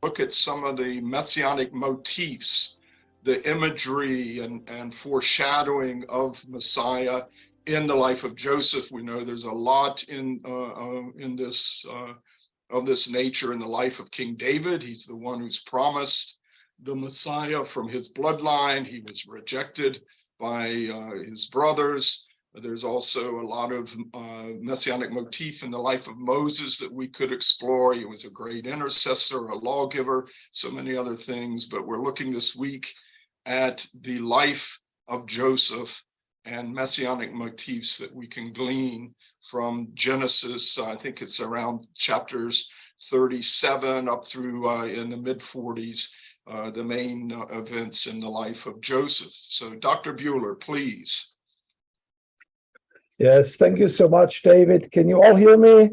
look at some of the Messianic motifs, the imagery and foreshadowing of Messiah in the life of Joseph. We know there's a lot in this of this nature in the life of King David. He's the one who's promised the Messiah from his bloodline. He was rejected by his brothers. There's also a lot of Messianic motif in the life of Moses that we could explore. He was a great intercessor, a lawgiver, so many other things. But we're looking this week at the life of Joseph and Messianic motifs that we can glean from Genesis. I think it's around chapters 37 up through in the mid-40s, the main events in the life of Joseph. So Dr. Bühler, please. Yes, thank you so much, David. Can you all hear me?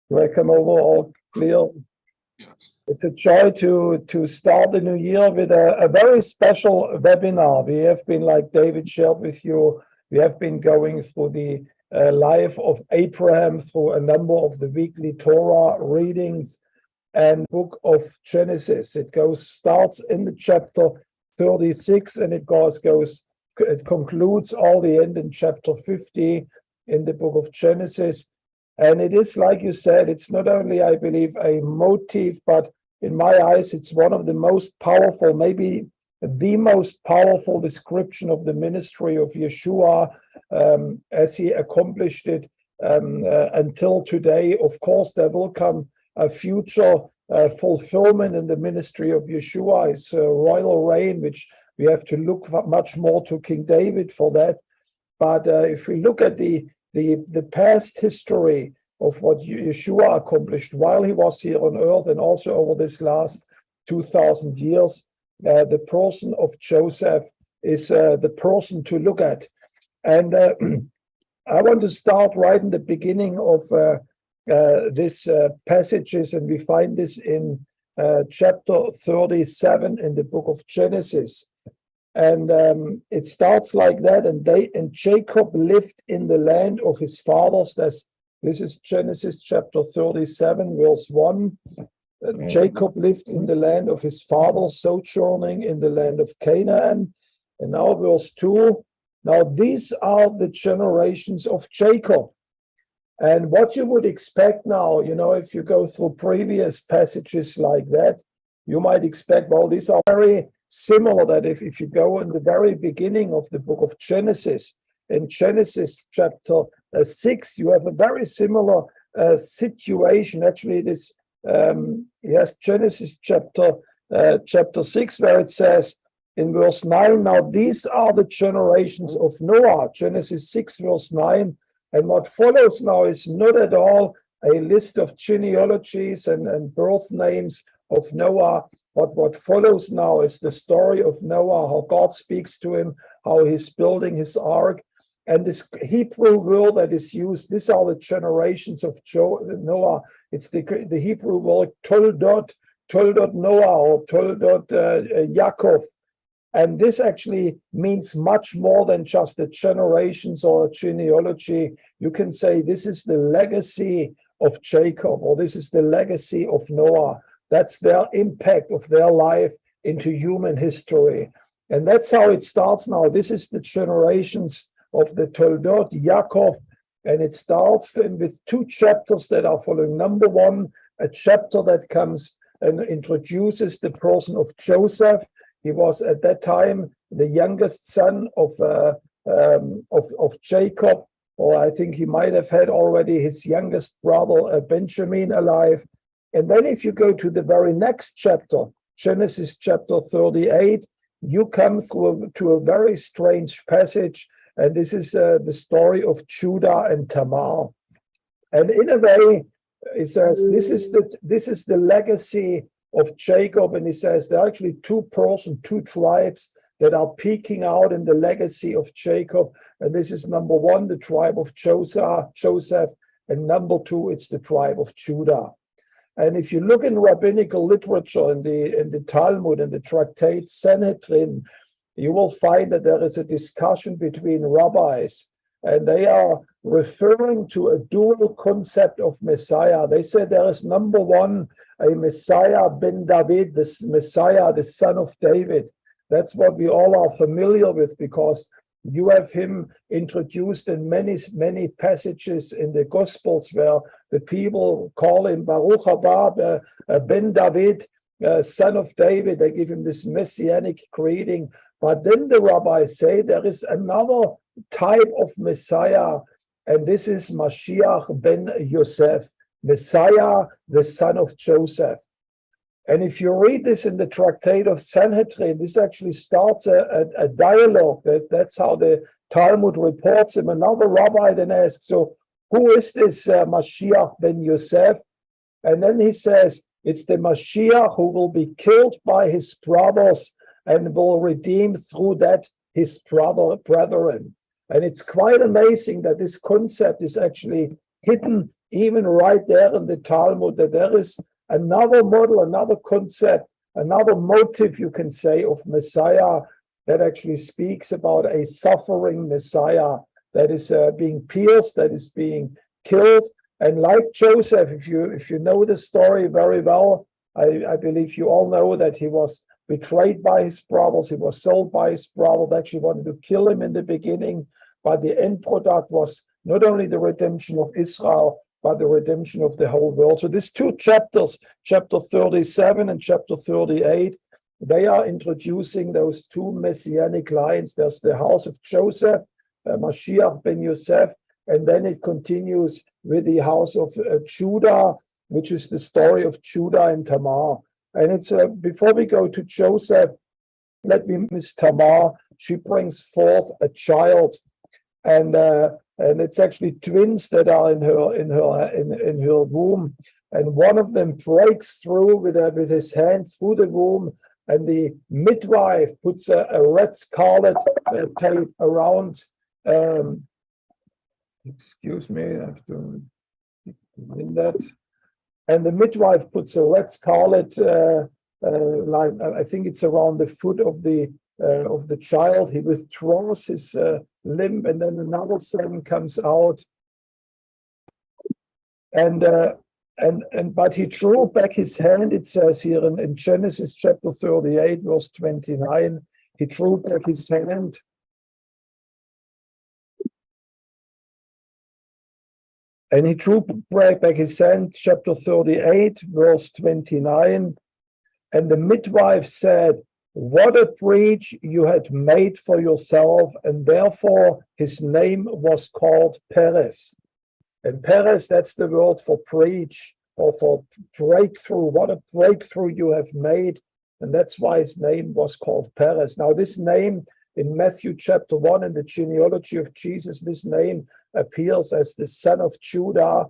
Do I come over all clear? Yes. It's a joy to start the new year with a very special webinar. We have been, like David shared with you, we have been going through the life of Abraham through a number of the weekly Torah readings and book of Genesis. It starts in the chapter 36 and it concludes all the end in chapter 50 in the book of Genesis. And it is, like you said, it's not only, I believe, a motif, but in my eyes, it's one of the most powerful, maybe the most powerful description of the ministry of Yeshua as he accomplished it until today. Of course, there will come a future fulfillment in the ministry of Yeshua, his royal reign, which we have to look much more to King David for that. But if we look at the past history of what Yeshua accomplished while he was here on earth and also over this last 2,000 years, the person of Joseph is the person to look at. And I want to start right in the beginning of these passages, and we find this in chapter 37 in the book of Genesis. And it starts like that. And Jacob lived in the land of his fathers. This is Genesis chapter 37, verse 1. Jacob lived in the land of his fathers, sojourning in the land of Canaan. And now verse 2. Now these are the generations of Jacob. And what you would expect now, if you go through previous passages like that, you might expect, well, these are very similar, that if you go in the very beginning of the book of Genesis, in Genesis chapter 6, you have a very similar situation. Actually, this Genesis chapter 6, where it says in verse 9, now these are the generations of Noah. Genesis 6, verse 9. And what follows now is not at all a list of genealogies and birth names of Noah. But what follows now is the story of Noah, how God speaks to him, how he's building his ark. And this Hebrew word that is used, these are the generations of Noah. It's the Hebrew word toldot Noah or toldot Yaakov. And this actually means much more than just the generations or a genealogy. You can say this is the legacy of Jacob, or this is the legacy of Noah. That's their impact of their life into human history. And that's how it starts now. This is the generations of the Toldot, Yaakov, and it starts with two chapters that are following. Number one, a chapter that comes and introduces the person of Joseph. He was at that time the youngest son of Jacob, or I think he might have had already his youngest brother Benjamin alive. And then if you go to the very next chapter, Genesis chapter 38, you come to a very strange passage, and this is the story of Judah and Tamar. And in a way, it says this is the legacy of Jacob, and he says there are actually two tribes that are peeking out in the legacy of Jacob, and this is number one, the tribe of Joseph, and number two, it's the tribe of Judah. And if you look in rabbinical literature, in the Talmud and the tractate Sanhedrin, you will find that there is a discussion between rabbis, and they are referring to a dual concept of Messiah. They say there is number one, a Messiah ben David, this Messiah, the son of David. That's what we all are familiar with, because you have him introduced in many passages in the Gospels where the people call him Baruch haba ben David, son of David. They give him this messianic greeting. But then the rabbis say there is another type of Messiah, and this is Mashiach ben Yosef, Messiah, the son of Joseph. And if you read this in the Tractate of Sanhedrin, this actually starts a dialogue. That's how the Talmud reports him. Another rabbi then asks, so who is this Mashiach ben Yosef? And then he says, it's the Mashiach who will be killed by his brothers and will redeem through that his brethren. And it's quite amazing that this concept is actually hidden even right there in the Talmud, that there is another model, another concept, another motive, you can say, of Messiah that actually speaks about a suffering Messiah that is being pierced, that is being killed. And like Joseph, if you know the story very well, I believe you all know that he was betrayed by his brothers, he was sold by his brothers. They actually wanted to kill him in the beginning, but the end product was not only the redemption of Israel, but the redemption of the whole world. So these two chapters, chapter 37 and chapter 38, they are introducing those two messianic lines. There's the house of Joseph, Mashiach ben Yosef, and then it continues with the house of Judah, which is the story of Judah and Tamar. And it's before we go to Joseph, let me miss Tamar. She brings forth a child, and it's actually twins that are in her womb, and one of them breaks through with his hand through the womb, and the midwife puts a red scarlet tape around. Excuse me, I have to in that. And the midwife puts a red scarlet line. I think it's around the foot of the child. He withdraws his limb, and then another son comes out. But he drew back his hand. It says here in Genesis chapter 38, verse 29. He drew back his hand. And he drew back his hand, chapter 38, verse 29. And the midwife said, what a breach you had made for yourself, and therefore his name was called Perez. And Perez, that's the word for breach or for breakthrough. What a breakthrough you have made. And that's why his name was called Perez. Now, this name in Matthew chapter 1 in the genealogy of Jesus, this name appears as the son of Judah.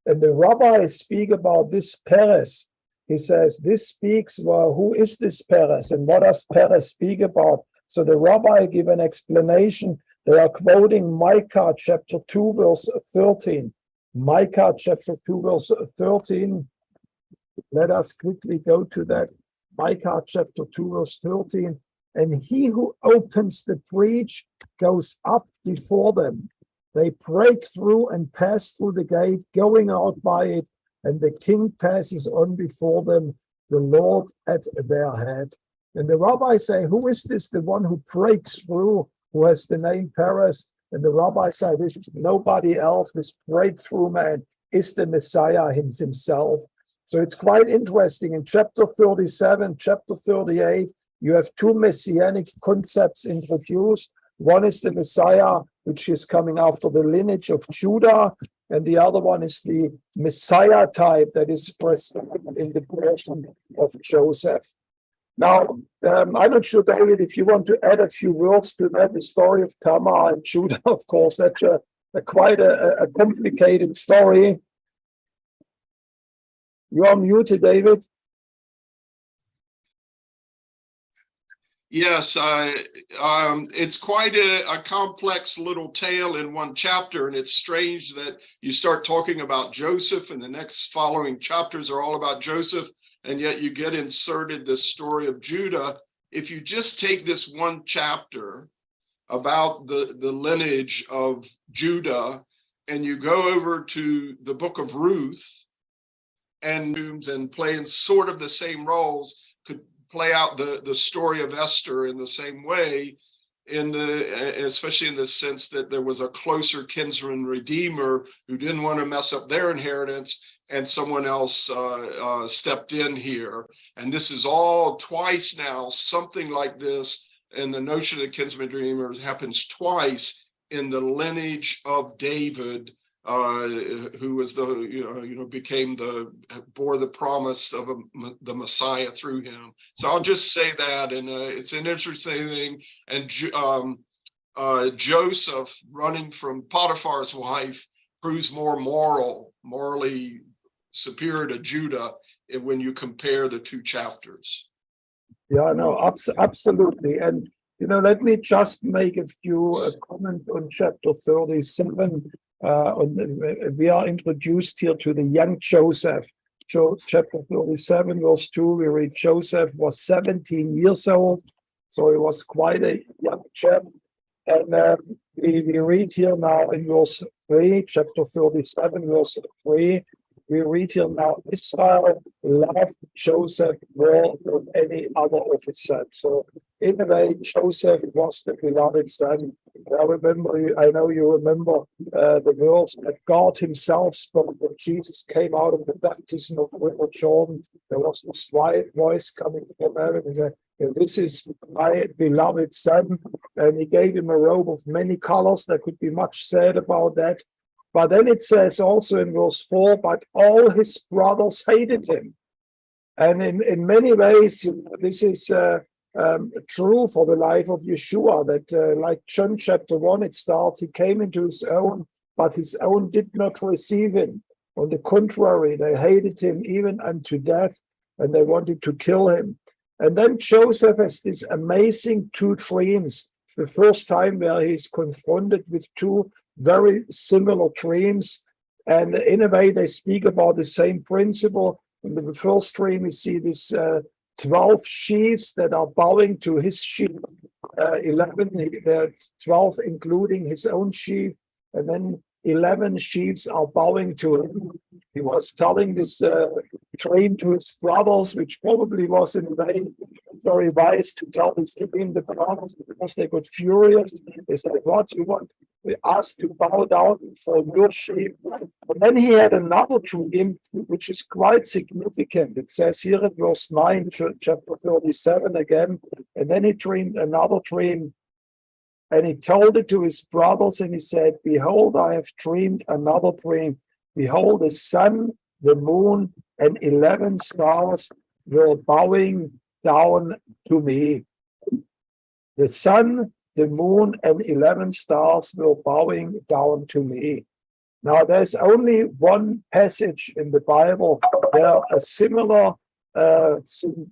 And the rabbis speak about this Perez. He says, this speaks, well, who is this Perez and what does Perez speak about? So the rabbi give an explanation. They are quoting Micah chapter 2, verse 13. Micah chapter 2, verse 13. Let us quickly go to that. Micah chapter 2, verse 13. And he who opens the breach goes up before them. They break through and pass through the gate, going out by it, and the king passes on before them, the Lord at their head. And the rabbis say, who is this, the one who breaks through, who has the name Perez? And the rabbis say, this is nobody else. This breakthrough man is the Messiah himself. So it's quite interesting. In chapter 37, chapter 38, you have two messianic concepts introduced. One is the Messiah, which is coming after the lineage of Judah, and the other one is the Messiah type that is present in the person of Joseph. Now, I'm not sure, David, if you want to add a few words to that, the story of Tamar and Judah, of course, that's quite a complicated story. You are muted, David. Yes, it's quite a complex little tale in one chapter, and it's strange that you start talking about Joseph and the next following chapters are all about Joseph, and yet you get inserted this story of Judah. If you just take this one chapter about the lineage of Judah and you go over to the book of Ruth, and playing sort of the same roles could play out the story of Esther in the same way, especially in the sense that there was a closer kinsman redeemer who didn't want to mess up their inheritance, and someone else stepped in here. And this is all twice now, something like this, and the notion of kinsman redeemer happens twice in the lineage of David, who was bore the promise of the Messiah through him. So I'll just say that, and it's an interesting thing. And Joseph running from Potiphar's wife proves more morally superior to Judah when you compare the two chapters. Yeah, no, absolutely. And let me just make a few comments on chapter 37. We are introduced here to the young Joseph. Chapter 37, verse 2, we read Joseph was 17 years old, so he was quite a young chap. And we read here now in verse 3, chapter 37, verse 3, we read here now, Israel loved Joseph more than any other of his sons. So in a way, Joseph was the beloved son. I know you remember the verse that God himself spoke when Jesus came out of the baptism of River Jordan. There was this voice coming from heaven and said, "This is my beloved son." And he gave him a robe of many colors. There could be much said about that. But then it says also in verse 4, but all his brothers hated him. And in many ways, this is true for the life of Yeshua, that like John chapter 1, it starts, he came into his own, but his own did not receive him. On the contrary, they hated him even unto death, and they wanted to kill him. And then Joseph has this amazing two dreams. It's the first time where he's confronted with two very similar dreams, and in a way they speak about the same principle. In the first dream we see this 12 sheaves that are bowing to his sheaf, 12 including his own sheaf, and then 11 sheaves are bowing to him. He was telling this dream to his brothers, which probably was in a way very wise to tell this dream the brothers, because they got furious. They said, "What, you want us to bow down for your sheep?" And then he had another dream, which is quite significant. It says here in verse 9, chapter 37 again, and then he dreamed another dream, and he told it to his brothers, and he said, "Behold, I have dreamed another dream. Behold, the sun, the moon, and 11 stars were bowing down to me." The sun, the moon, and 11 stars were bowing down to me. Now, there's only one passage in the Bible where a similar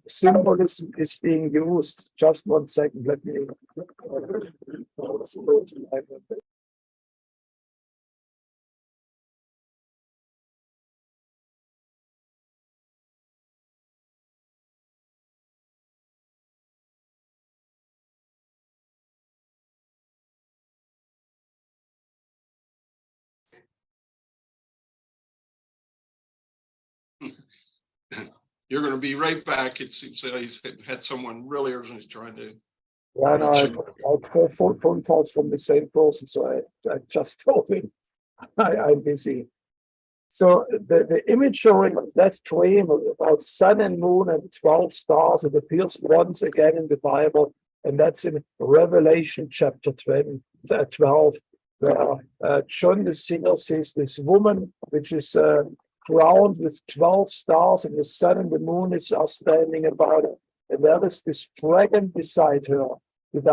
symbolism is being used. Just 1 second, let me. You're going to be right back. It seems that he's had someone really urgently trying to. Yeah, no, I've got phone calls from the same person, so I just told him I'm busy. So the imagery of that dream about sun and moon and 12 stars, it appears once again in the Bible, and that's in Revelation chapter 12, where John the Seer sees this woman, which is crowned with 12 stars, and the sun and the moon are standing about it. And there is this dragon beside her,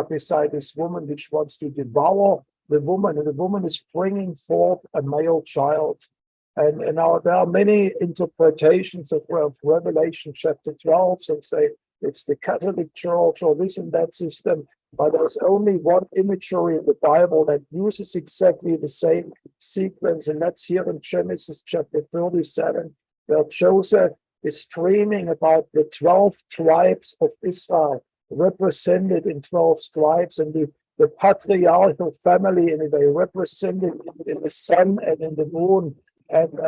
beside this woman, which wants to devour the woman, and the woman is bringing forth a male child. And now there are many interpretations of Revelation chapter 12. Some say it's the Catholic Church or this and that system, but there's only one imagery in the Bible that uses exactly the same sequence, and that's here in Genesis chapter 37, where Joseph is dreaming about the 12 tribes of Israel, represented in 12 tribes, and the patriarchal family, and they represented in the sun and in the moon. And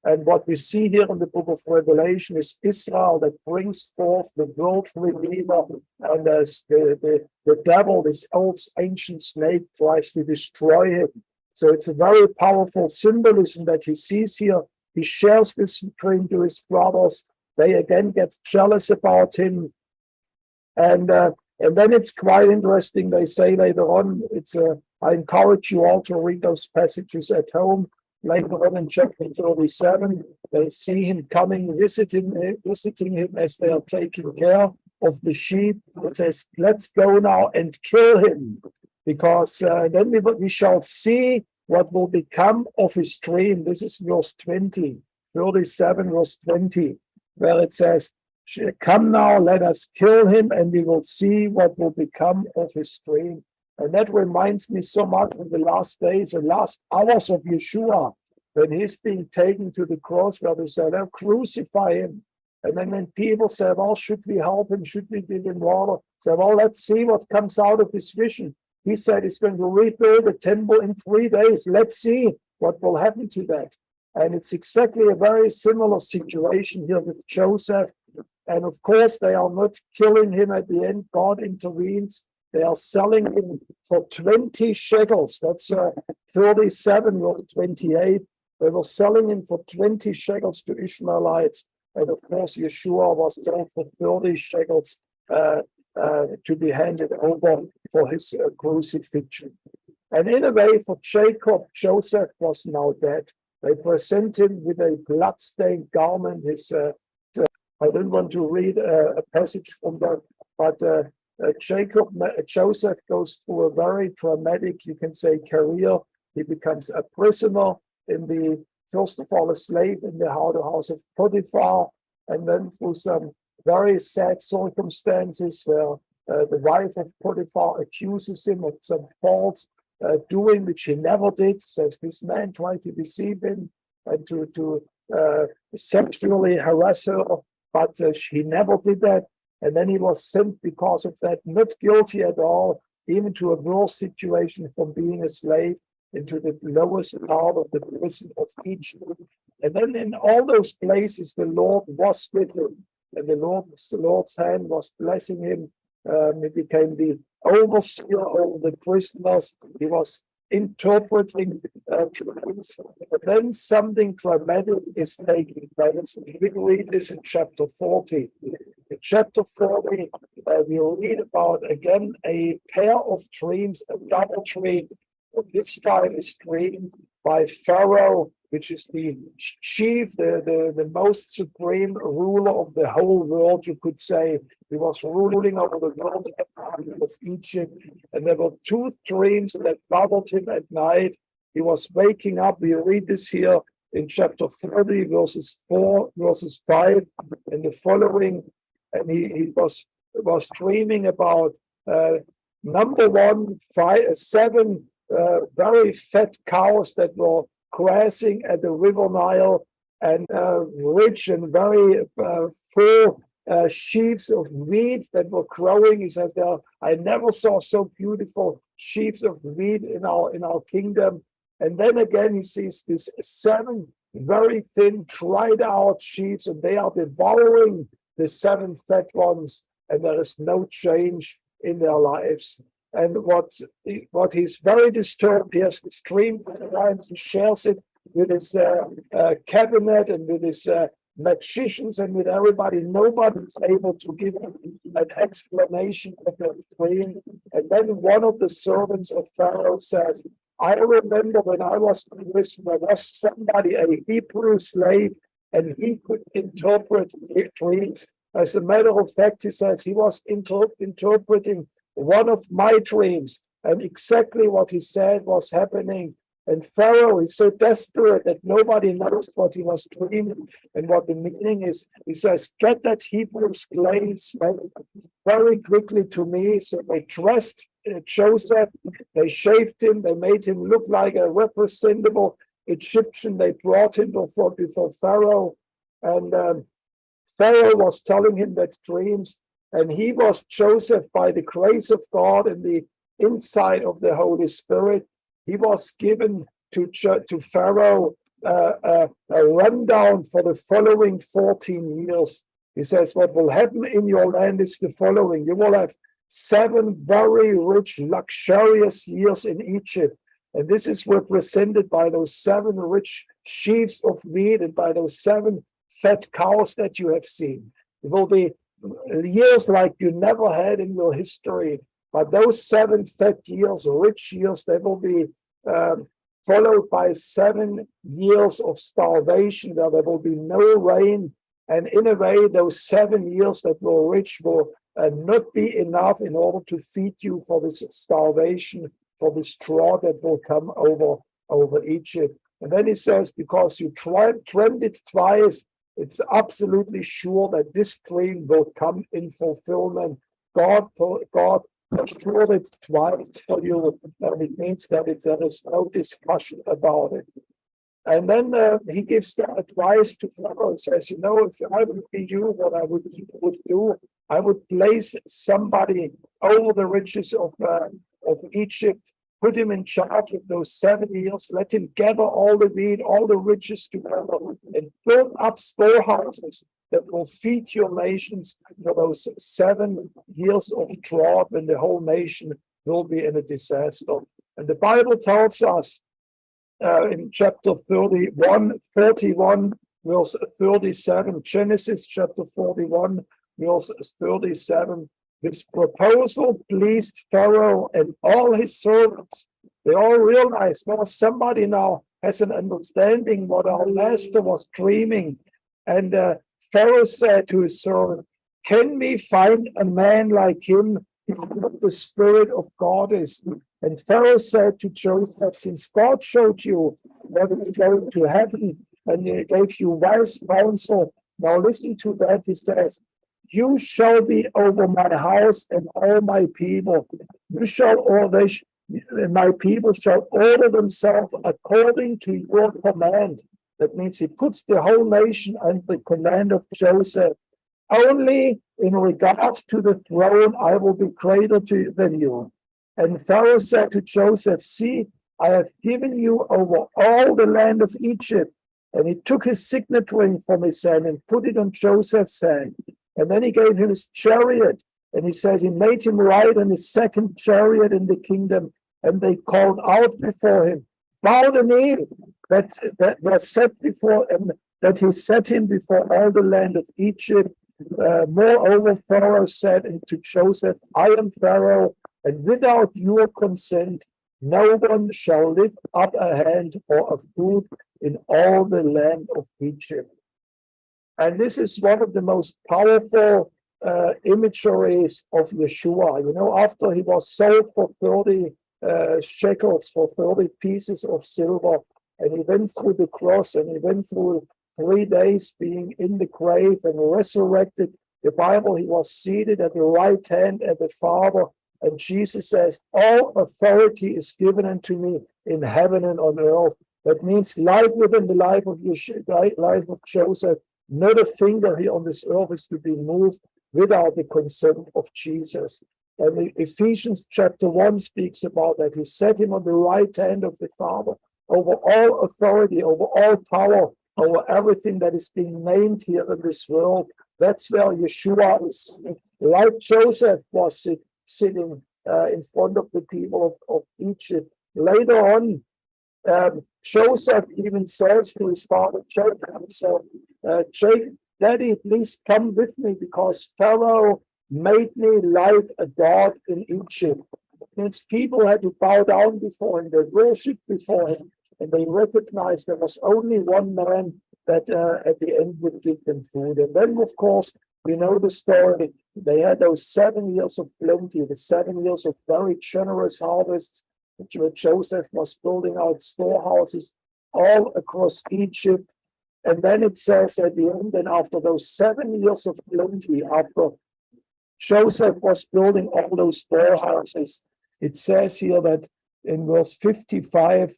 And what we see here in the book of Revelation is Israel that brings forth the world Redeemer, and as the devil, this old ancient snake, tries to destroy him. So it's a very powerful symbolism that he sees here. He shares this dream to his brothers. They again get jealous about him. And then it's quite interesting. They say later on, I encourage you all to read those passages at home. Later on in chapter 37, they see him coming, visiting him as they are taking care of the sheep. It says, let's go now and kill him, because then we shall see what will become of his dream. This is verse 20, 37, verse 20, where it says, come now, let us kill him, and we will see what will become of his dream. And that reminds me so much of the last days, the last hours of Yeshua, when he's being taken to the cross, where they said, oh, crucify him. And then when people say, well, should we help him? Should we give him water? Say, well, let's see what comes out of his vision. He said he's going to rebuild the temple in 3 days. Let's see what will happen to that. And it's exactly a very similar situation here with Joseph. And of course, they are not killing him at the end. God intervenes. They are selling him for 20 shekels. That's 37 or 28. They were selling him for 20 shekels to Ishmaelites. And of course, Yeshua was sold for 30 shekels to be handed over for his crucifixion. And in a way, for Jacob, Joseph was now dead. They present him with a blood-stained garment. I don't want to read a passage from that, but Joseph goes through a very dramatic, you can say, career. He becomes a prisoner first of all, a slave in the house of Potiphar, and then through some very sad circumstances where the wife of Potiphar accuses him of some false doing which he never did. Says this man tried to deceive him and to sexually harass her, but he never did that. And then he was sent because of that, not guilty at all, even to a worse situation from being a slave into the lowest part of the prison of Egypt. And then in all those places, the Lord was with him, and the Lord's hand was blessing him. He became the overseer over the prisoners. He was interpreting dreams. But then something dramatic is taking place. We read this in chapter 40. In chapter 40, we read about, again, a pair of dreams, a double dream. This time is dreamed by Pharaoh, which is the chief, the most supreme ruler of the whole world, you could say. He was ruling over the world of Egypt. And there were 2 dreams that bothered him at night. He was waking up. We read this here in chapter 30, verses 4, verses 5, and the following. And he was dreaming about, number one, 7 very fat cows that were grazing at the river Nile, and rich and very full sheaves of wheat that were growing. He says, I never saw so beautiful sheaves of wheat in our kingdom. And then again, he sees these 7 very thin, dried out sheaves, and they are devouring the 7 fat ones, and there is no change in their lives. And what he's very disturbed, he has this dream, he shares it with his cabinet and with his magicians and with everybody. Nobody's able to give him an explanation of the dream. And then one of the servants of Pharaoh says, I remember when I was in prison, there was somebody, a Hebrew slave, and he could interpret dreams. As a matter of fact, he says he was interpreting one of my dreams, and exactly what he said was happening. And Pharaoh is so desperate that nobody knows what he was dreaming and what the meaning is. He says, get that Hebrew slave very quickly to me. So they dressed Joseph, they shaved him, they made him look like a representable Egyptian. They brought him before Pharaoh, and Pharaoh was telling him that dreams. And he was Joseph, by the grace of God and the insight of the Holy Spirit. He was given to Pharaoh a rundown for the following 14 years. He says, what will happen in your land is the following. You will have 7 very rich, luxurious years in Egypt. And this is represented by those 7 rich sheaves of wheat and by those 7 fat cows that you have seen. It will be years like you never had in your history. But those 7 fat years, rich years, they will be followed by 7 years of starvation where there will be no rain. And in a way, those 7 years that were rich will not be enough in order to feed you for this starvation, for this drought that will come over Egypt. And then he says, because you dreamed it twice, it's absolutely sure that this dream will come in fulfillment. God assured it twice for you, and it means that there is no discussion about it. And then he gives the advice to Pharaoh, says, if I would be you, what I would do, I would place somebody over the riches of Egypt, put him in charge of those 7 years, let him gather all the wheat, all the riches together, and build up storehouses that will feed your nations for those 7 years of drought when the whole nation will be in a disaster. And the Bible tells us in chapter 41, verse 37, Genesis chapter 41, verse 37, this proposal pleased Pharaoh and all his servants. They all realized, somebody now has an understanding what our master was dreaming. And Pharaoh said to his servant, can we find a man like him what the Spirit of God is? And Pharaoh said to Joseph, since God showed you what is going to happen and he gave you wise counsel, now listen to that. He says, you shall be over my house and all my people. My people shall order themselves according to your command. That means he puts the whole nation under the command of Joseph. Only in regards to the throne, I will be greater than you. And Pharaoh said to Joseph, see, I have given you over all the land of Egypt. And he took his signet ring from his hand and put it on Joseph's hand. And then he gave him his chariot. And he says he made him ride on his 2nd chariot in the kingdom. And they called out before him, bow the knee that was set before him, that he set him before all the land of Egypt. Moreover, Pharaoh said to Joseph, I am Pharaoh, and without your consent, no one shall lift up a hand or a foot in all the land of Egypt. And this is one of the most powerful imageries of Yeshua. After he was sold for 30 shekels, for 30 pieces of silver, and he went through the cross, and he went through 3 days being in the grave and resurrected. The Bible, he was seated at the right hand of the Father. And Jesus says, all authority is given unto me in heaven and on earth. That means like within the life of life of Joseph, not a finger here on this earth is to be moved without the consent of Jesus. And Ephesians chapter 1 speaks about that. He set him on the right hand of the Father over all authority, over all power, over everything that is being named here in this world. That's where Yeshua is, like Joseph was sitting in front of the people of Egypt. Later on, Joseph even says to his father Jacob, Jacob, Daddy, please come with me, because Pharaoh made me like a god in Egypt. It means people had to bow down before him, they worshipped before him, and they recognized there was only one man that at the end would give them food. And then, of course, we know the story. They had those 7 years of plenty, the 7 years of very generous harvests, where Joseph was building out storehouses all across Egypt. And then it says at the end, and after those 7 years of plenty, after Joseph was building all those storehouses, it says here that in verse 55,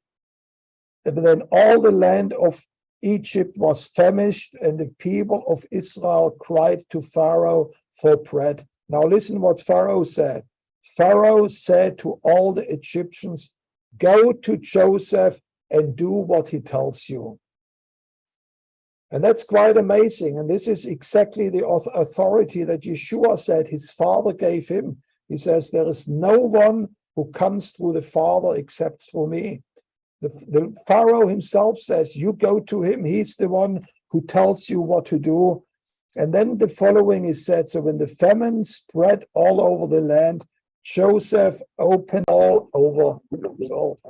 then all the land of Egypt was famished, and the people of Israel cried to Pharaoh for bread. Now listen what Pharaoh said. Pharaoh said to all the Egyptians, go to Joseph and do what he tells you. And that's quite amazing. And this is exactly the authority that Yeshua said his Father gave him. He says, there is no one who comes through the Father except through me. The Pharaoh himself says, you go to him. He's the one who tells you what to do. And then the following is said, so when the famine spread all over the land, Joseph opened all over the world.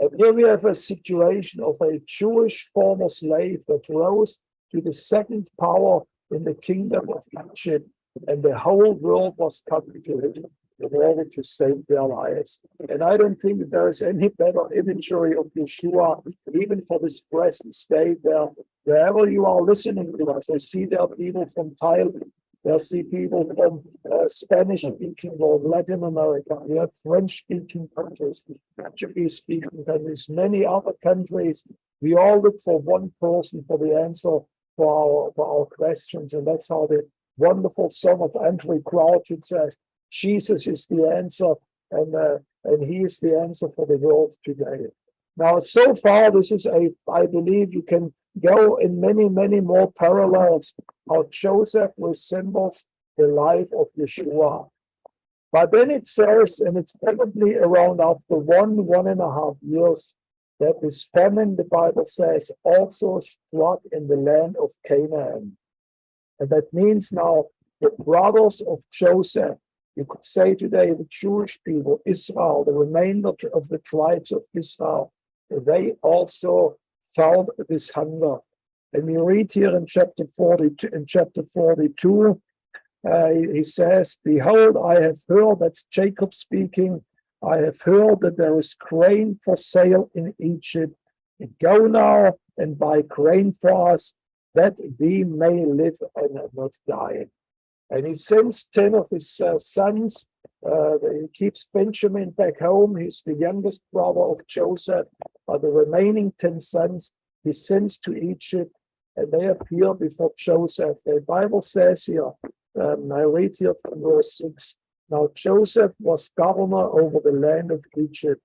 And here we have a situation of a Jewish former slave that rose to the second power in the kingdom of Egypt, and the whole world was coming to him in order to save their lives. And I don't think that there is any better imagery of Yeshua, even for this present state there. Wherever you are listening to us, I see there are people from Thailand, I see people from Spanish-speaking world, Latin America, we have French-speaking countries, Portuguese-speaking countries, many other countries. We all look for one person for the answer for our questions, and that's how the wonderful song of Andrew Crouch, it says, Jesus is the answer, and he is the answer for the world today. Now, so far, this is I believe you can go in many, many more parallels how Joseph resembles the life of Yeshua. But then it says, and it's probably around after 1.5 years, that this famine, the Bible says, also struck in the land of Canaan. And that means now the brothers of Joseph, you could say today the Jewish people, Israel, the remainder of the tribes of Israel, they also felt this hunger. And we read here in chapter 42, he says, behold, I have heard, that's Jacob speaking, I have heard that there is grain for sale in Egypt. Go now and buy grain for us, that we may live and not die. And he sends 10 of his sons. He keeps Benjamin back home. He's the youngest brother of Joseph. But the remaining 10 sons he sends to Egypt, and they appear before Joseph. The Bible says here, I read here from verse 6, now Joseph was governor over the land of Egypt.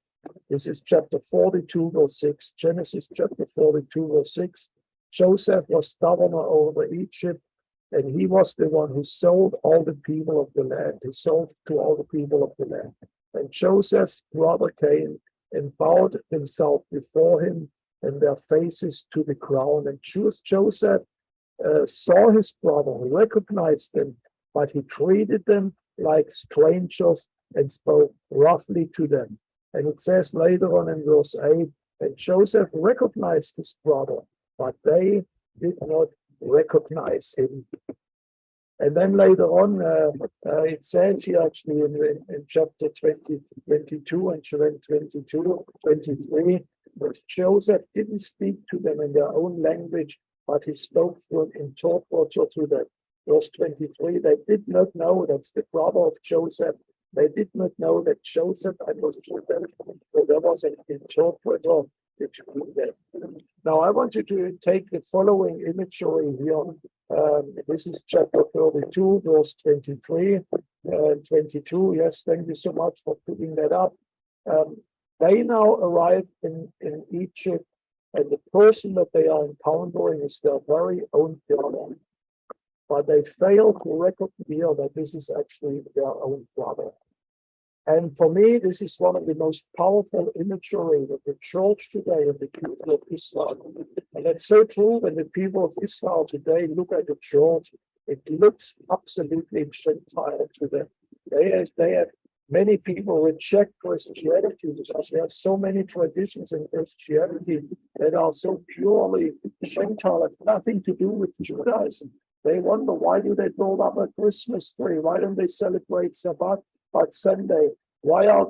This is chapter 42, verse 6. Genesis chapter 42, verse 6. Joseph was governor over Egypt, and he was the one who sold all the people of the land. He sold to all the people of the land. And Joseph's brother came and bowed himself before him, and their faces to the ground. And Joseph saw his brother, recognized them, but he treated them like strangers and spoke roughly to them. And it says later on in verse 8, and Joseph recognized his brother, but they did not recognize him. And then later on, it says here actually in chapter 22 and 23, that Joseph didn't speak to them in their own language, but he spoke through an interpreter to them. Verse 23, they did not know, that's the brother of Joseph, they did not know that Joseph understood them, so there was an interpreter between them. Now I want you to take the following imagery here. This is chapter 32, verse 23, 22. Yes, thank you so much for putting that up. They now arrive in Egypt, and the person that they are encountering is their very own brother. But they fail to recognize that this is actually their own brother. And for me, this is one of the most powerful imagery of the church today and the people of Israel. And that's so true when the people of Israel today look at the church, it looks absolutely Gentile to them. They have many people reject Christianity because there are so many traditions in Christianity that are so purely Gentile, have nothing to do with Judaism. They wonder, why do they build up a Christmas tree? Why don't they celebrate Sabbath but Sunday? Why are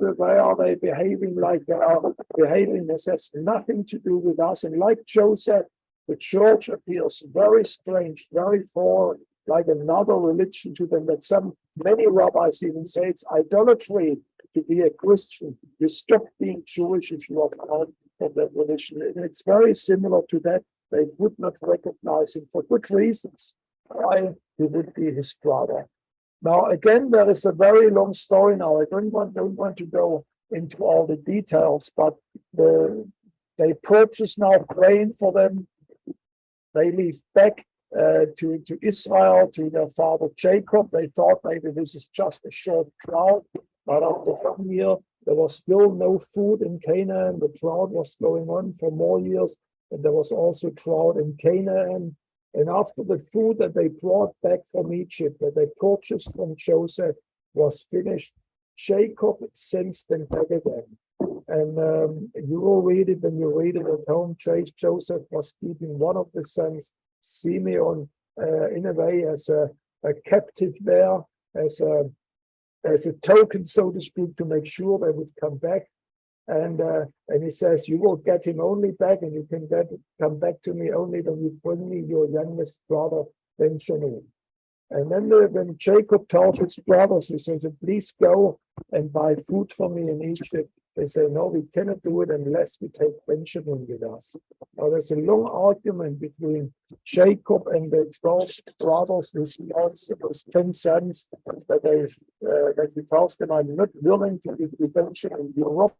they behaving like they are behaving? This has nothing to do with us. And like Joseph, the church appears very strange, very foreign, like another religion to them. That many rabbis even say it's idolatry to be a Christian. You stop being Jewish if you are part of that religion. And it's very similar to that. They would not recognize him for good reasons. Why he would be his brother. Now, again, there is a very long story now. I don't want to go into all the details, but they purchase now grain for them. they leave back to Israel, to their father Jacob. They thought maybe this is just a short drought, but after 1 year, there was still no food in Canaan. The drought was going on for more years, and there was also drought in Canaan. And after the food that they brought back from Egypt, that they purchased from Joseph, was finished, Jacob sends them back again. And you will read it when you read it at home. Joseph was keeping one of the sons, Simeon, in a way as a captive there, as a token, so to speak, to make sure they would come back. And he says, you will get him only back, and you can come back to me only when you bring me your youngest brother, Benjamin. And then when Jacob tells his brothers, he says, please go and buy food for me in Egypt. They say, no, we cannot do it unless we take Benjamin with us. Now, there's a long argument between Jacob and the 12 brothers, his 10 sons, that he tells them, I'm not willing to give you Benjamin. Europe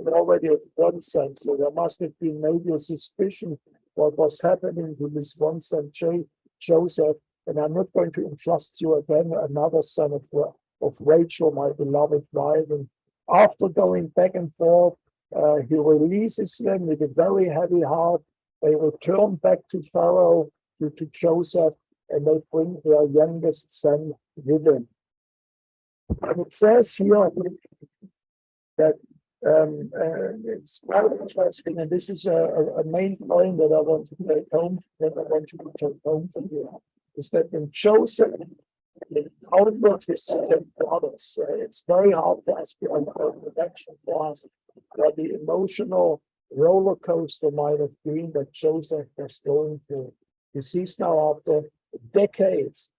already have one son, so there must have been maybe a suspicion what was happening to this one son, Joseph, and I'm not going to entrust you again, another son of Rachel, my beloved wife. And after going back and forth, he releases them with a very heavy heart. They return back to Pharaoh, to Joseph, and they bring their youngest son with them. And it says here that it's quite interesting, and this is a main point that I want to take home, from you, is that when Joseph encountered his 10 brothers, it's very hard for us to understand for us what the emotional roller coaster might have been that Joseph was going through. He sees now after decades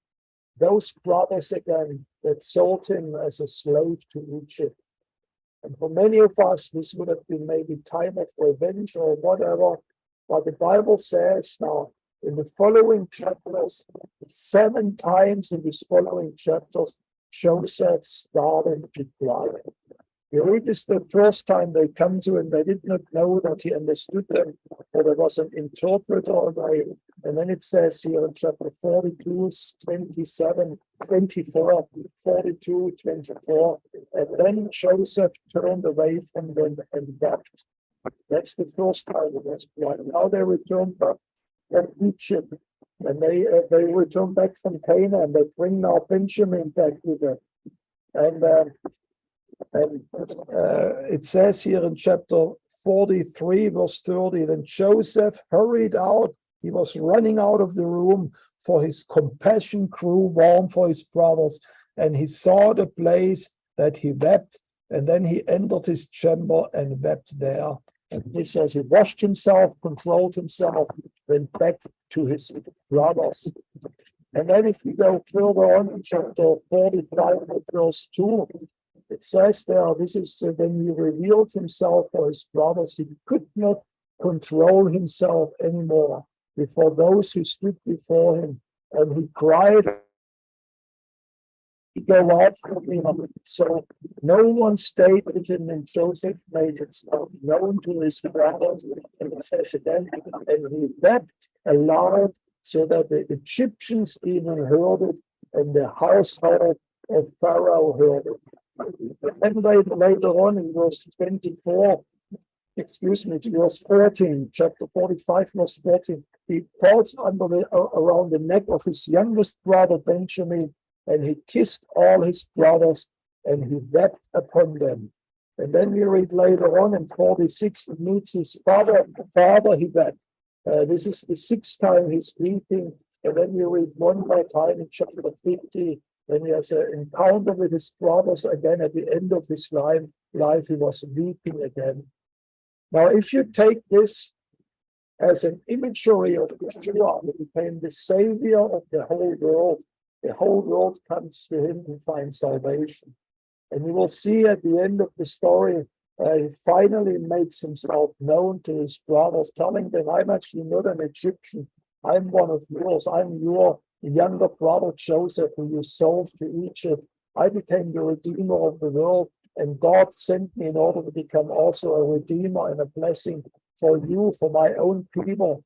those brothers again that sold him as a slave to Egypt. And for many of us, this would have been maybe time of revenge or whatever. But the Bible says now, in the following chapters, 7 times in these following chapters, Joseph started to cry. You read this the first time they come to him, they did not know that he understood them, or there was an interpreter. And then it says here in chapter 42, 27, 24, 42, 24, and then Joseph turned away from them and wept. That's the first time it was crying. Now they returned back from Egypt, and they return back from Canaan, and they bring now Benjamin back with them. And it says here in chapter 43, verse 30, then Joseph hurried out. He was running out of the room, for his compassion grew warm for his brothers, and he saw the place that he wept, and then he entered his chamber and wept there. And he says he washed himself, controlled himself, went back to his brothers. And then if we go further on in chapter 45, verse 2, it says there, this is when he revealed himself for his brothers, he could not control himself anymore before those who stood before him, and he cried, go out from me. So no one stayed with him, and Joseph made himself known to his brothers, and it says again, and he wept aloud, so that the Egyptians even heard it, and the household of Pharaoh heard it. And later on in verse 24, verse 14, chapter 45, verse 14, he falls around the neck of his youngest brother Benjamin, and he kissed all his brothers, and he wept upon them. And then we read later on in 46, he meets his father, he wept. This is the 6th time he's weeping. And then we read one more time in chapter 50, when he has an encounter with his brothers again at the end of his life, he was weeping again. Now, if you take this as an imagery of Yeshua, who became the savior of the whole world comes to him to find salvation. And you will see at the end of the story, he finally makes himself known to his brothers, telling them, I'm actually not an Egyptian. I'm one of yours. I'm your younger brother Joseph, who you sold to Egypt. I became the redeemer of the world, and God sent me in order to become also a redeemer and a blessing for you, for my own people.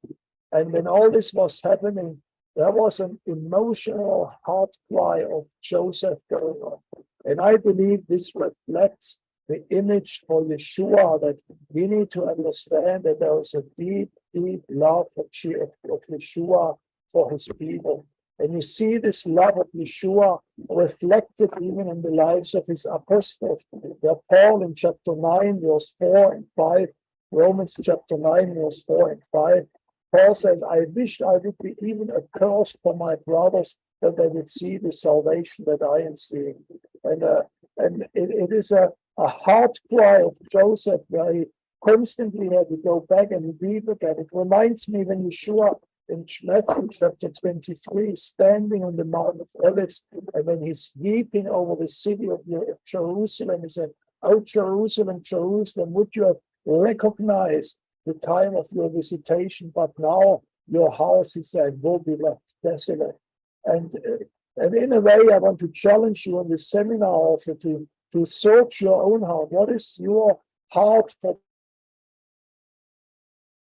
And when all this was happening, there was an emotional heart cry of Joseph going on. And I believe this reflects the image for Yeshua, that we need to understand that there is a deep, deep love of Yeshua for his people. And you see this love of Yeshua reflected even in the lives of his apostles. Where Paul in chapter 9, verse 4 and 5, Romans chapter 9, verse 4 and 5, Paul says, I wished I would be even accursed for my brothers, that they would see the salvation that I am seeing. And it is a heart cry of Joseph, where he constantly had to go back and weep again. It reminds me when Yeshua in Matthew chapter 23, standing on the Mount of Olives, and when he's weeping over the city of Jerusalem, he said, "Oh, Jerusalem, Jerusalem, would you have recognized the time of your visitation, but now your house," he said, "will be left desolate." And in a way, I want to challenge you in this seminar also to search your own heart. What is your heart for?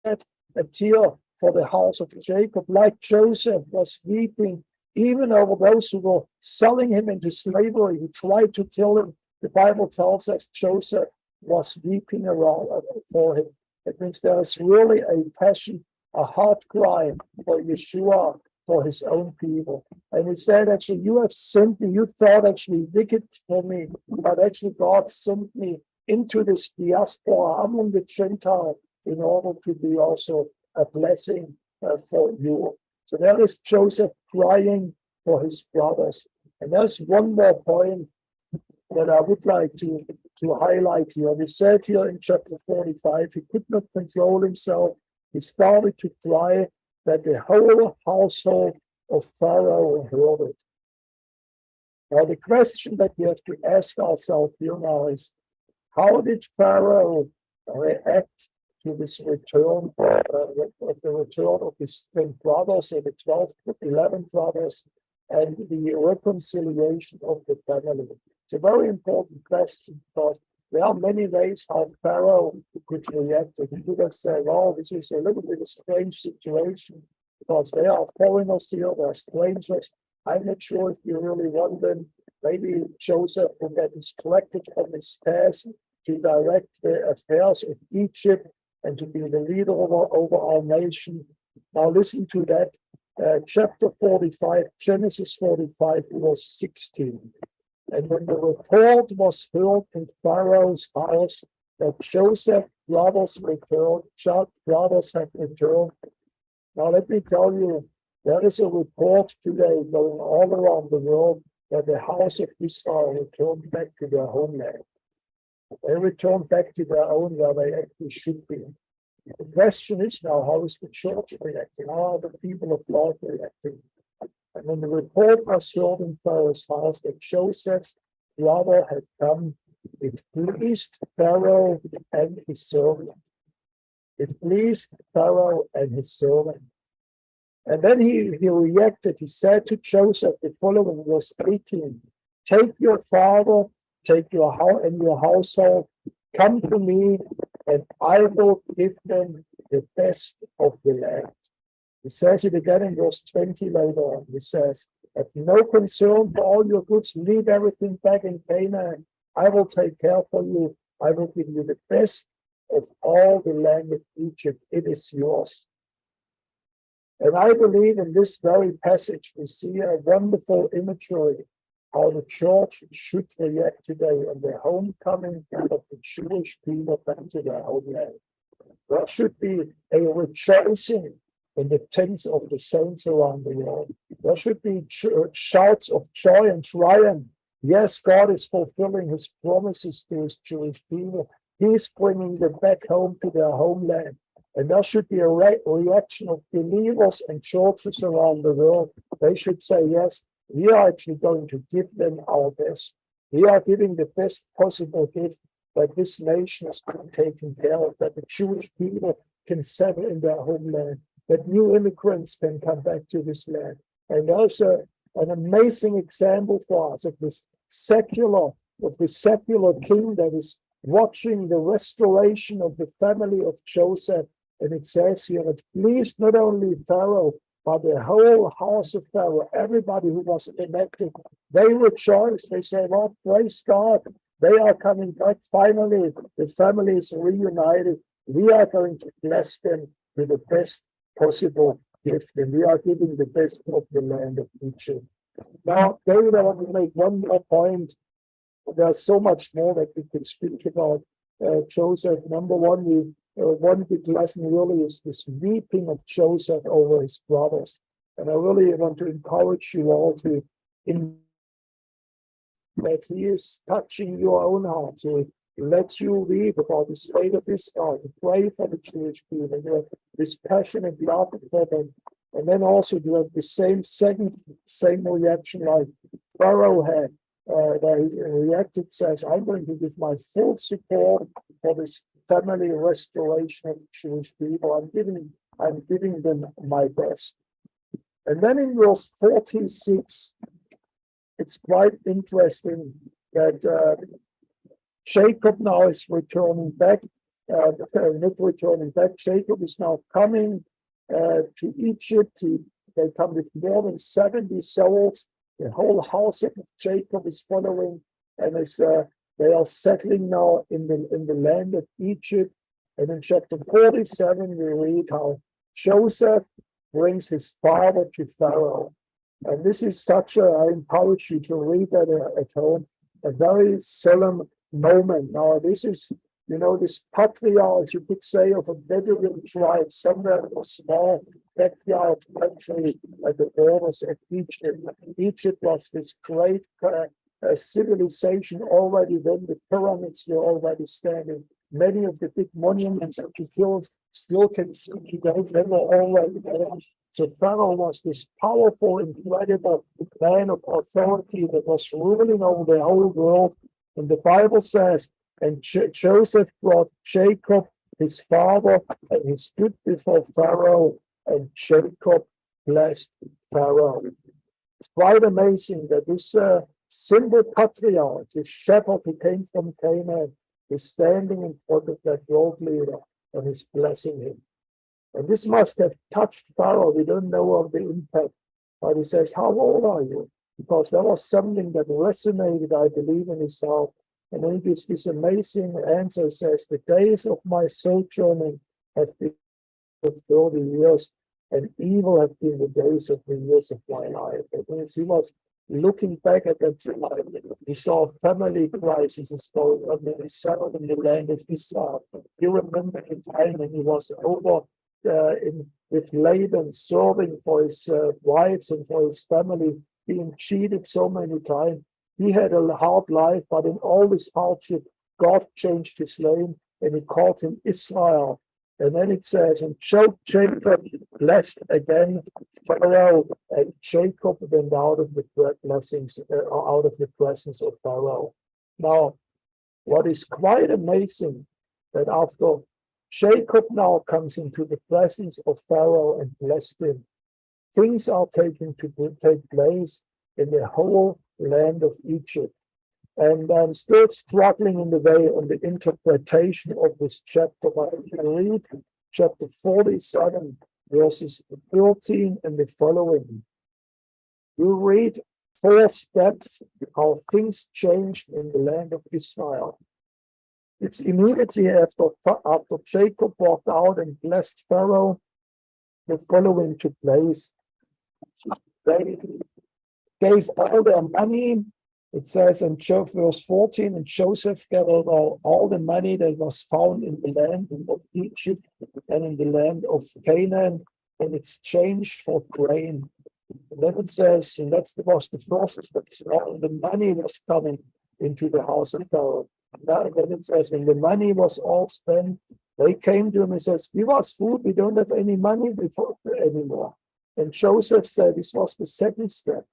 A tear for the house of Jacob, like Joseph was weeping even over those who were selling him into slavery, who tried to kill him. The Bible tells us Joseph was weeping around for him. It means there is really a passion, a heart cry for Yeshua, for his own people. And he said, actually, you have sent me, you thought actually wicked for me, but actually God sent me into this diaspora among the Gentiles in order to be also a blessing for you. So there is Joseph crying for his brothers. And there's one more point that I would like to highlight here. We said here in chapter 45, he could not control himself. He started to cry that the whole household of Pharaoh heard it. Now the question that we have to ask ourselves here now is, how did Pharaoh react to this return, the return of his 10 brothers, or the 11 brothers, and the reconciliation of the family? It's a very important question, because there are many ways how Pharaoh could react. He could have said, "Oh, this is a little bit of a strange situation, because they are foreigners here, they're strangers. I'm not sure if you really want them." Maybe Joseph will get distracted from his task to direct the affairs of Egypt and to be the leader over our nation. Now listen to that. Chapter 45, Genesis 45, verse 16. And when the report was heard in Pharaoh's house that Joseph's brothers have returned. Now let me tell you, there is a report today going all around the world that the house of Israel returned back to their homeland. They returned back to their own, where they actually should be. The question is now, how is the church reacting? How are the people of God reacting? And when the report was heard in Pharaoh's house that Joseph's brother had come, it pleased Pharaoh and his servant. It pleased Pharaoh and his servant. And then he reacted. He said to Joseph the following, verse 18, "Take your father, take your house and your household, come to me, and I will give them the best of the land." He says it again in verse 20 later on. He says, "Have no concern for all your goods, leave everything back in Canaan. I will take care for you. I will give you the best of all the land of Egypt. It is yours." And I believe in this very passage we see a wonderful imagery how the church should react today on the homecoming of the Jewish people back to their homeland. There should be a rejoicing in the tents of the saints around the world. There should be shouts of joy and triumph. Yes, God is fulfilling his promises to his Jewish people. He's bringing them back home to their homeland. And there should be a reaction of believers and churches around the world. They should say, yes, we are actually going to give them our best. We are giving the best possible gift that this nation has been taken care of, that the Jewish people can settle in their homeland, that new immigrants can come back to this land. And there's an amazing example for us of this secular king that is watching the restoration of the family of Joseph. And it says here, it pleased not only Pharaoh, but the whole house of Pharaoh, everybody who was elected. They rejoiced. They say, well, praise God. They are coming back. Finally, the family is reunited. We are going to bless them with the best possible gift, and we are giving the best of the land of Egypt. Now, David, I want to make one more point. There's so much more that we can speak about Joseph. Number one, one big lesson really is this weeping of Joseph over his brothers. And I really want to encourage you all to, that he is touching your own heart, to let you read about the state of Israel, to pray for the Jewish people, and have this passionate love for them. And then also to have the same reaction like Pharaoh had. Where he reacted, says, I'm going to give my full support for this family restoration of Jewish people. I'm giving them my best. And then in verse 46, it's quite interesting that Jacob now is returning back, not returning back. Jacob is now coming to Egypt. They come with more than 70 souls. The whole house of Jacob is following, and they are settling now in the land of Egypt. And in chapter 47, we read how Joseph brings his father to Pharaoh. And this is I encourage you to read that at home, a very solemn moment. Now, this is, this patriarch, you could say, of a Bedouin tribe, somewhere in a small backyard country at the borders of Egypt. Egypt was this great civilization already when the pyramids were already standing. Many of the big monuments that you still can see today, they were already there. So Pharaoh was this powerful, incredible man of authority that was ruling over the whole world. And the Bible says, and Joseph brought Jacob, his father, and he stood before Pharaoh, and Jacob blessed Pharaoh. It's quite amazing that this simple patriarch, this shepherd who came from Canaan, is standing in front of that world leader and is blessing him. And this must have touched Pharaoh. We don't know of the impact. But he says, how old are you? Because there was something that resonated, I believe, in his heart. And then he gives this amazing answer, says, the days of my sojourning have been 30 years, and evil have been the days of the years of my life. And as he was looking back at that time, he saw family crises going on in Israel, in the land of Israel. You remember the time when he was over with Laban, serving for his wives and for his family, being cheated so many times. He had a hard life, but in all this hardship, God changed his name and he called him Israel. And then it says, and Jacob blessed again Pharaoh, and Jacob went out of the blessings, out of the presence of Pharaoh. Now, what is quite amazing, that after Jacob now comes into the presence of Pharaoh and blessed him, things are take place in the whole land of Egypt. And I'm still struggling in the way on the interpretation of this chapter, but if you read chapter 47, verses 13 and the following, you read 4 steps how things changed in the land of Israel. It's immediately after Jacob walked out and blessed Pharaoh, the following took place. They gave all their money. It says in verse 14, and Joseph gathered all the money that was found in the land of Egypt and in the land of Canaan in exchange for grain. And then it says, and was the first step, the money was coming into the house of Pharaoh. And then it says, when the money was all spent, they came to him and says, give us food, we don't have any money anymore. And Joseph said, this was the second step.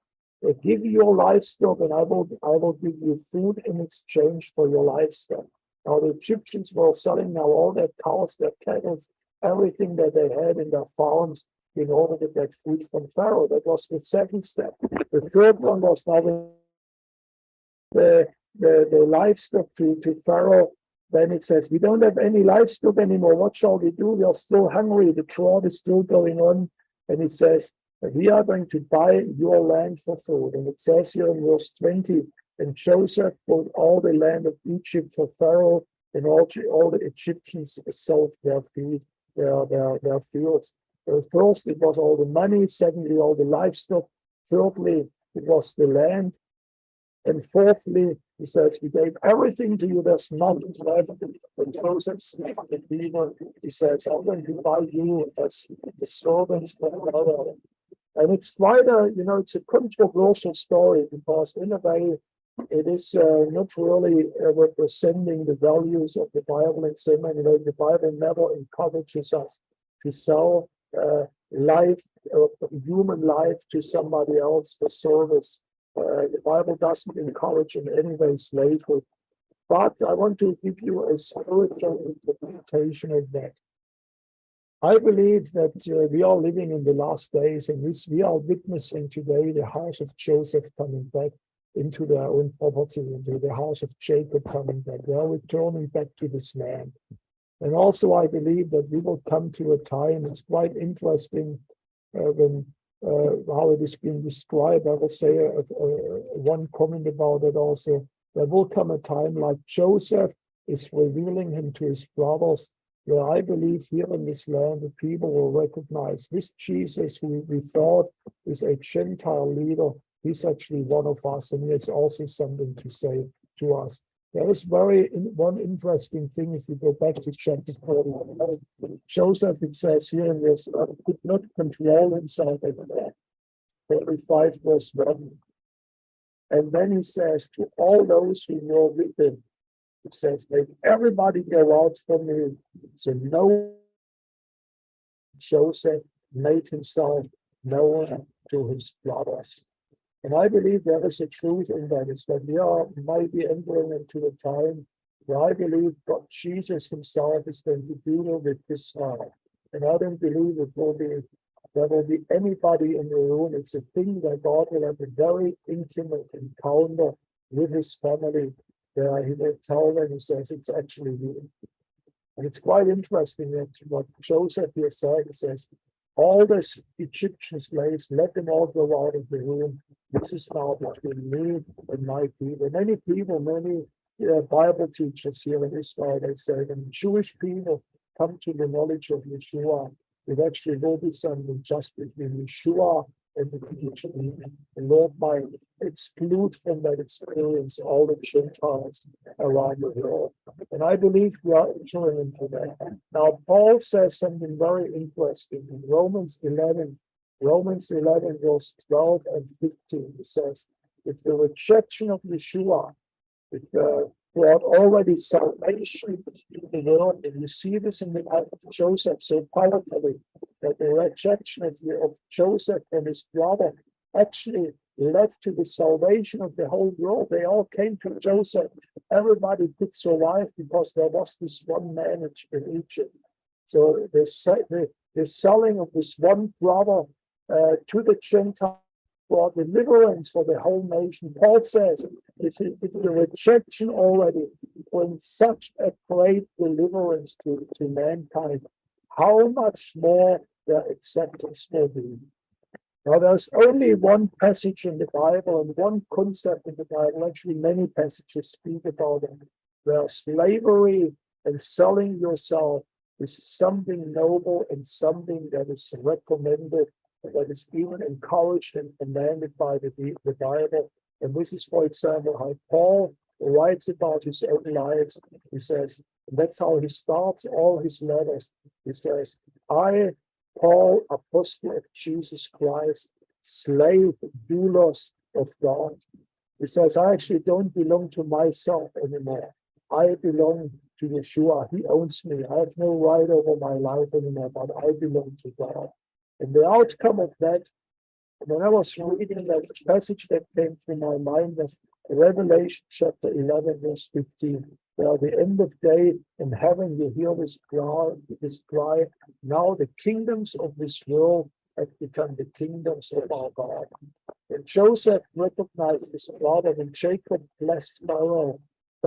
Give your livestock, and I will give you food in exchange for your livestock. Now the Egyptians were selling now all their cows, their cattle, everything that they had in their farms in order to get food from Pharaoh. That was the second step. The third one was now the livestock to Pharaoh then it says, we don't have any livestock anymore. What shall we do? We are still hungry. The drought is still going on. And it says, we are going to buy your land for food. And it says here in verse 20, and Joseph bought all the land of Egypt for Pharaoh, and all the Egyptians sold their fields. First, it was all the money. Secondly, all the livestock. Thirdly, it was the land. And fourthly, he says, we gave everything to you. There's nothing left. When Joseph said to Bühler, he says, I'm going to buy you as the servants forever. And it's quite it's a controversial story, because in a way, it is not really representing the values of the Bible in so many ways. The Bible never encourages us to sell life, human life, to somebody else for service. The Bible doesn't encourage in any way slavery. But I want to give you a spiritual interpretation of that. I believe that we are living in the last days, and we are witnessing today the house of Joseph coming back into their own property, into the house of Jacob coming back. They are returning back to this land. And also I believe that we will come to a time, it's quite interesting when how it is being described. I will say one comment about it also. There will come a time like Joseph is revealing him to his brothers, where I believe here in this land, the people will recognize this Jesus who we thought is a Gentile leader. He's actually one of us, and he has also something to say to us. There is one interesting thing if we go back to chapter 41. Joseph, it says here in this, could not control himself at 45 verse 1. And then he says to all those who were with him, it says, make everybody go out from me. So no, Joseph made himself known to his brothers. And I believe there is a truth in that. It's that we might be entering into a time where I believe God, Jesus himself is going to deal with this heart. And I don't believe there will be anybody in the room. It's a thing that God will have a very intimate encounter with his family, where he will tell them, he says, it's actually you. And it's quite interesting that what Joseph here said, he says, all the Egyptian slaves, let them all go out of the room. This is now between me and my people. Many people, many Bible teachers here in Israel, they say when Jewish people come to the knowledge of Yeshua, it actually will be something just between Yeshua and the Jewish people. The Lord might exclude from that experience all the Gentiles around the world. And I believe we are entering into that. Now, Paul says something very interesting in Romans 11, verse 12 and 15. It says, if the rejection of Yeshua, if brought already salvation to the world, and you see this in the life of Joseph so powerfully, that the rejection of Joseph and his brother actually led to the salvation of the whole world. They all came to Joseph. Everybody could survive because there was this one man in Egypt. So the selling of this one brother to the Gentiles brought deliverance for the whole nation. Paul says, if the rejection already brings such a great deliverance to mankind, how much more their acceptance will be. Now, there's only one passage in the Bible and one concept in the Bible, actually many passages speak about it, where slavery and selling yourself is something noble and something that is recommended, that is even encouraged and commanded by the Bible. And this is, for example, how Paul writes about his own lives. He says, and that's how he starts all his letters. He says, I, Paul, apostle of Jesus Christ, slave, doulos of God. He says, I actually don't belong to myself anymore. I belong to Yeshua. He owns me. I have no right over my life anymore, but I belong to God. And the outcome of that, when I was reading that passage, that came to my mind was Revelation chapter 11, verse 15. Where at the end of day in heaven you hear this cry, now the kingdoms of this world have become the kingdoms of our God. And Joseph recognized his brother when Jacob blessed Pharaoh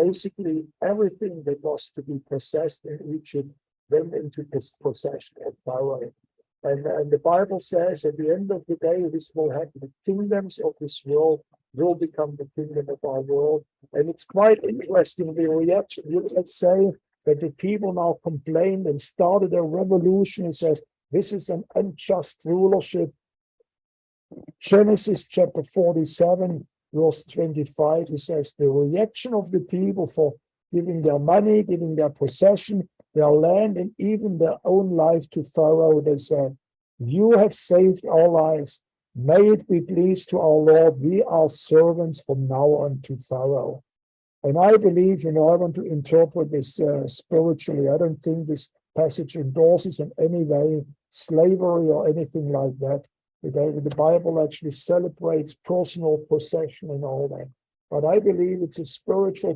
basically everything that was to be possessed in Egypt went into this possession of Pharaoh. And the Bible says at the end of the day, this will happen. The kingdoms of this world will become the kingdom of our world. And it's quite interesting, the reaction. Let's say that the people now complained and started a revolution and says, this is an unjust rulership. Genesis chapter 47, verse 25, he says, the reaction of the people for giving their money, giving their possession, their land, and even their own life to Pharaoh, they said, you have saved our lives. May it be pleased to our Lord. We are servants from now on to Pharaoh. And I believe, I want to interpret this spiritually. I don't think this passage endorses in any way slavery or anything like that. The Bible actually celebrates personal possession and all that. But I believe it's a spiritual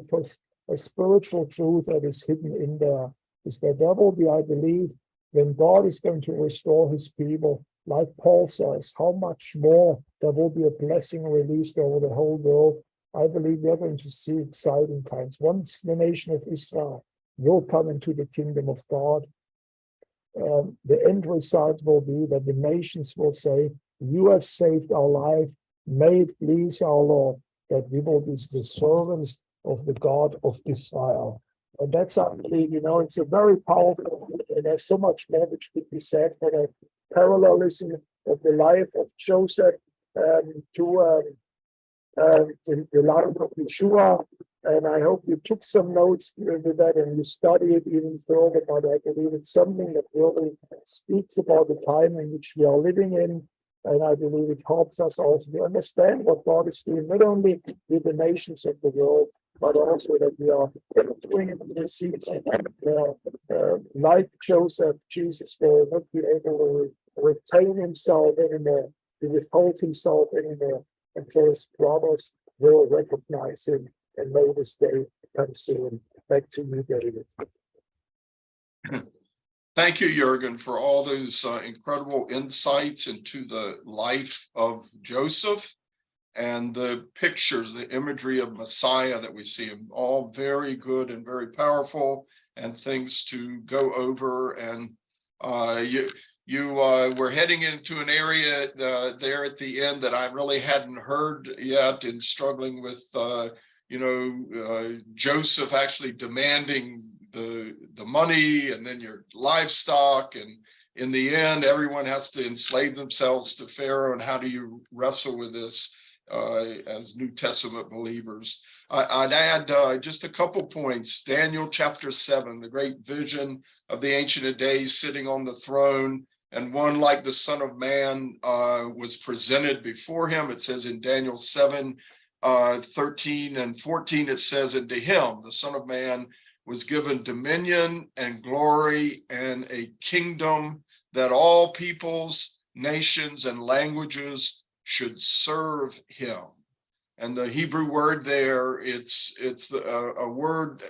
truth that is hidden in there. Is that there will be, I believe, when God is going to restore his people, like Paul says, how much more there will be a blessing released over the whole world. I believe we're going to see exciting times. Once the nation of Israel will come into the kingdom of God, the end result will be that the nations will say, you have saved our life. May it please our Lord that we will be the servants of the God of Israel. And that's actually, it's a very powerful, and there's so much more which could be said for the parallelism of the life of Joseph to the life of Yeshua. And I hope you took some notes with that and you study it even further. But I believe it's something that really speaks about the time in which we are living in. And I believe it helps us also to understand what God is doing, not only with the nations of the world, but also that we are doing it in the season. Like Joseph, Jesus will not be able to retain himself anymore, to withhold himself anymore, until his brothers will recognize him. And may this day come soon. Back to you, David. Thank you, Jürgen, for all those incredible insights into the life of Joseph and the pictures, the imagery of Messiah that we see, all very good and very powerful, and things to go over. And you were heading into an area there at the end that I really hadn't heard yet, in struggling with Joseph actually demanding the money and then your livestock, and in the end everyone has to enslave themselves to Pharaoh. And how do you wrestle with this as New Testament believers? I'd add just a couple points. Daniel chapter 7, the great vision of the Ancient of Days sitting on the throne, and one like the Son of Man was presented before him. It says in Daniel 7, 13 and 14, it says, and to him, the Son of Man, was given dominion and glory and a kingdom that all peoples, nations, and languages should serve him. And the Hebrew word there, it's a word,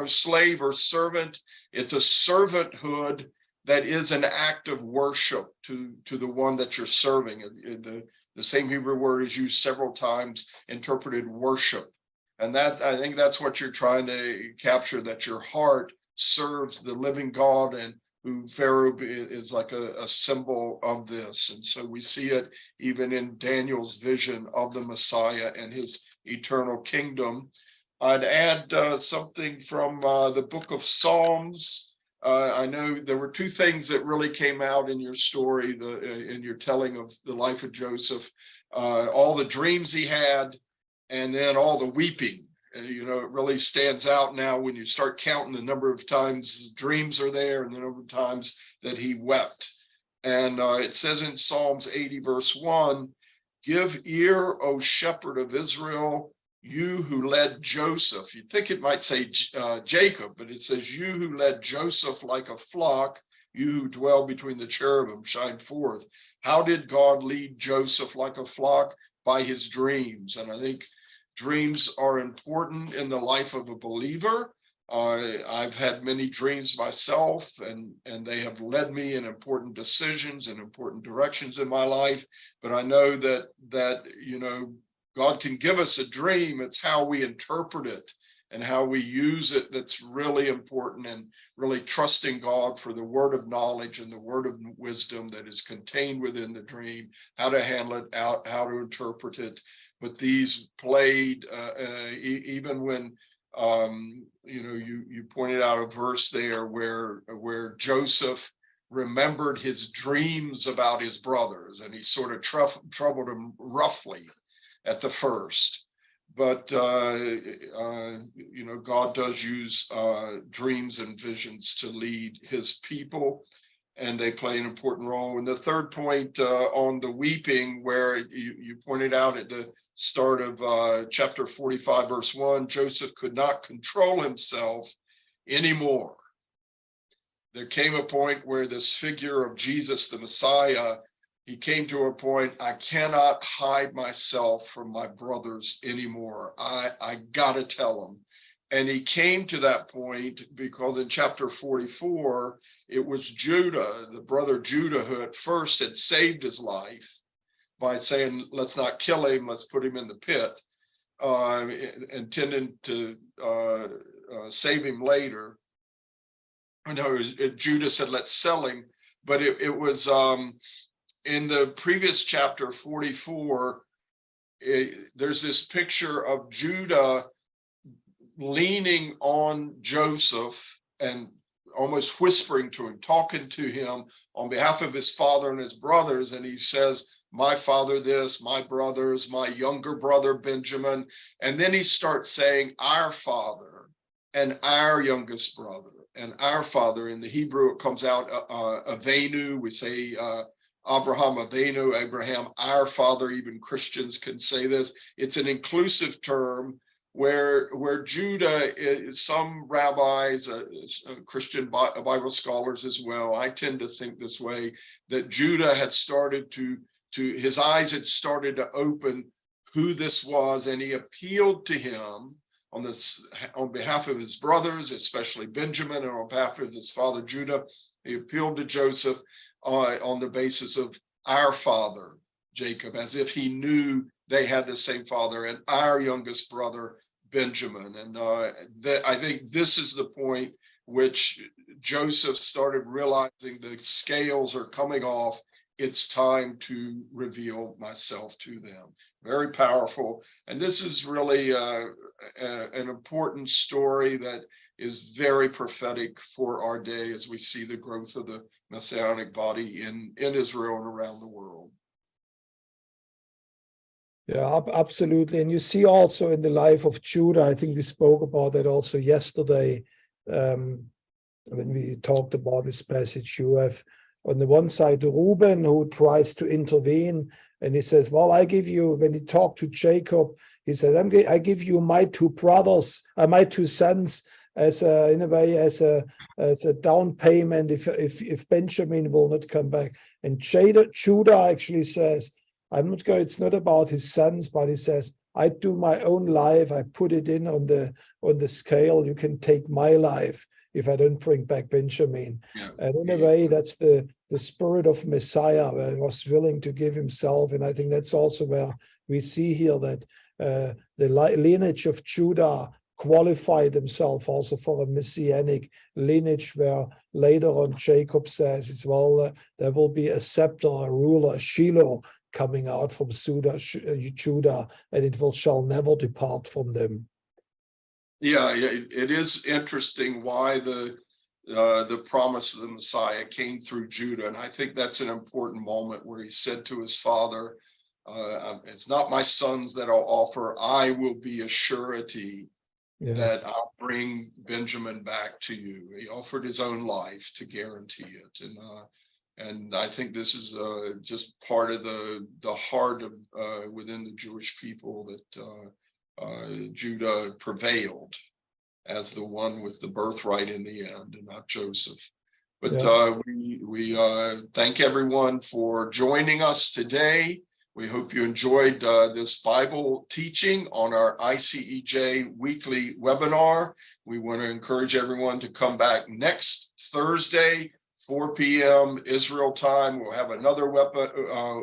slave or servant. It's a servanthood that is an act of worship to the one that you're serving. The same Hebrew word is used several times, interpreted worship. And that, I think that's what you're trying to capture, that your heart serves the living God, and who Pharaoh is like a symbol of this. And so we see it even in Daniel's vision of the Messiah and his eternal kingdom. I'd add something from the book of Psalms. I know there were two things that really came out in your story, in your telling of the life of Joseph, all the dreams he had, and then all the weeping. It really stands out now when you start counting the number of times dreams are there and the number of times that he wept. And it says in Psalms 80 verse 1, give ear, O shepherd of Israel, you who led Joseph. You'd think it might say Jacob, but it says, you who led Joseph like a flock, you who dwell between the cherubim, shine forth. How did God lead Joseph like a flock? By his dreams. And I think dreams are important in the life of a believer. I've had many dreams myself, and they have led me in important decisions and important directions in my life. But I know that God can give us a dream. It's how we interpret it and how we use it that's really important, and really trusting God for the word of knowledge and the word of wisdom that is contained within the dream, how to handle it out, how to interpret it. But these played even when you pointed out a verse there where Joseph remembered his dreams about his brothers, and he sort of troubled them roughly at the first. But God does use dreams and visions to lead his people, and they play an important role. And the third point on the weeping, where you pointed out at the start of chapter 45, verse 1, Joseph could not control himself anymore. There came a point where this figure of Jesus, the Messiah, he came to a point, I cannot hide myself from my brothers anymore. I gotta tell them. And he came to that point because in chapter 44, it was Judah, the brother Judah, who at first had saved his life by saying, let's not kill him, let's put him in the pit, intending to save him later. I know Judah said, let's sell him, but it was in the previous chapter 44, there's this picture of Judah leaning on Joseph and almost whispering to him, talking to him on behalf of his father and his brothers. And he says, my father this, my brothers, my younger brother Benjamin. And then he starts saying, our father and our youngest brother and our father. In the Hebrew, it comes out Avenu. We say Abraham Avenu, Abraham, our father. Even Christians can say this. It's an inclusive term where Judah, some rabbis, Christian Bible scholars as well, I tend to think this way, that Judah had started to his eyes had started to open who this was, and he appealed to him on behalf of his brothers, especially Benjamin, and on behalf of his father Judah. He appealed to Joseph on the basis of our father Jacob, as if he knew they had the same father, and our youngest brother Benjamin. And I think this is the point which Joseph started realizing the scales are coming off. It's time to reveal myself to them. Very powerful. And this is really an important story that is very prophetic for our day as we see the growth of the Messianic body in Israel and around the world. Yeah, absolutely. And you see also in the life of Judah, I think we spoke about that also yesterday, when we talked about this passage. You have on the one side Reuben, who tries to intervene, and he says, well, I give you, when he talked to Jacob, he said, I give you my two brothers, my two sons, as in a way, as a down payment if Benjamin will not come back. And Judah actually says, I'm not going, it's not about his sons, but he says, I do my own life, I put it in on the scale, you can take my life if I don't bring back Benjamin. Yeah. And in a way, that's the spirit of Messiah, where he was willing to give himself. And I think that's also where we see here that the lineage of Judah qualified himself also for a messianic lineage, where later on Jacob says, as well, there will be a scepter, a ruler, a Shiloh, coming out from Judah, and it shall never depart from them. Yeah, it is interesting why the promise of the Messiah came through Judah, and I think that's an important moment where he said to his father, "It's not my sons that I'll offer; I will be a surety that I'll bring Benjamin back to you." He offered his own life to guarantee it, and I think this is just part of the heart of within the Jewish people, that Judah prevailed as the one with the birthright in the end, and not Joseph. But we thank everyone for joining us today. We hope you enjoyed this Bible teaching on our ICEJ weekly webinar. We want to encourage everyone to come back next Thursday, 4 p.m. Israel time. We'll have another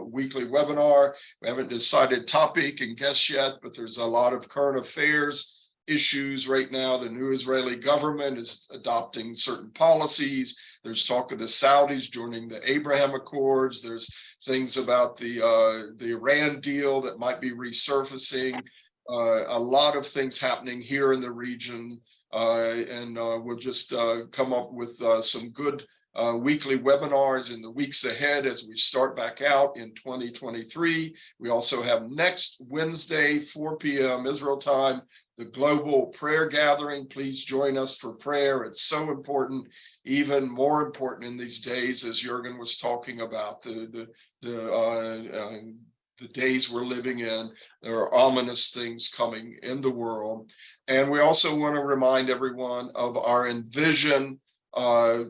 weekly webinar. We haven't decided topic and guests yet, but there's a lot of current affairs issues right now. The new Israeli government is adopting certain policies. There's talk of the Saudis joining the Abraham Accords. There's things about the Iran deal that might be resurfacing. A lot of things happening here in the region, and we'll just come up with some good weekly webinars in the weeks ahead as we start back out in 2023. We also have next Wednesday, 4 p.m. Israel time, the global prayer gathering. Please join us for prayer. It's so important, even more important in these days, as Jürgen was talking about the days we're living in. There are ominous things coming in the world. And we also want to remind everyone of our Envision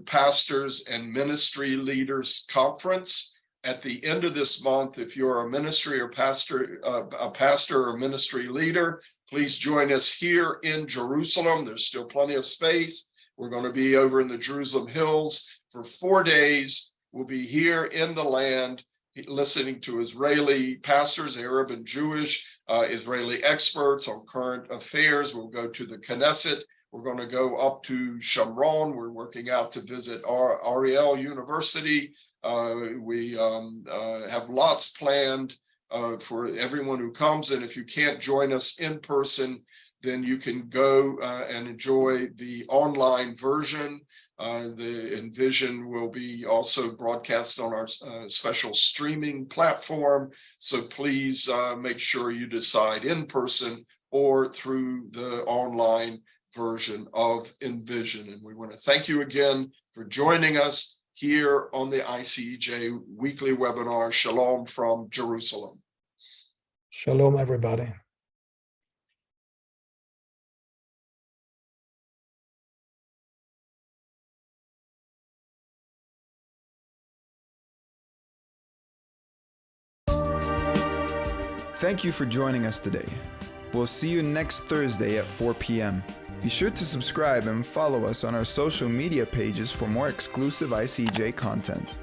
Pastors and Ministry Leaders Conference at the end of this month. If you're a ministry or pastor, a pastor or ministry leader, please join us here in Jerusalem. There's still plenty of space. We're going to be over in the Jerusalem Hills for 4 days. We'll be here in the land, listening to Israeli pastors, Arab and Jewish, Israeli experts on current affairs. We'll go to the Knesset. We're going to go up to Shomron. We're working out to visit Ariel University. We have lots planned for everyone who comes. And if you can't join us in person, then you can go and enjoy the online version. The Envision will be also broadcast on our special streaming platform. So please make sure you decide in person or through the online version of Envision. And we want to thank you again for joining us here on the ICEJ weekly webinar. Shalom from Jerusalem. Shalom, everybody. Thank you for joining us today. We'll see you next Thursday at 4 p.m. Be sure to subscribe and follow us on our social media pages for more exclusive ICEJ content.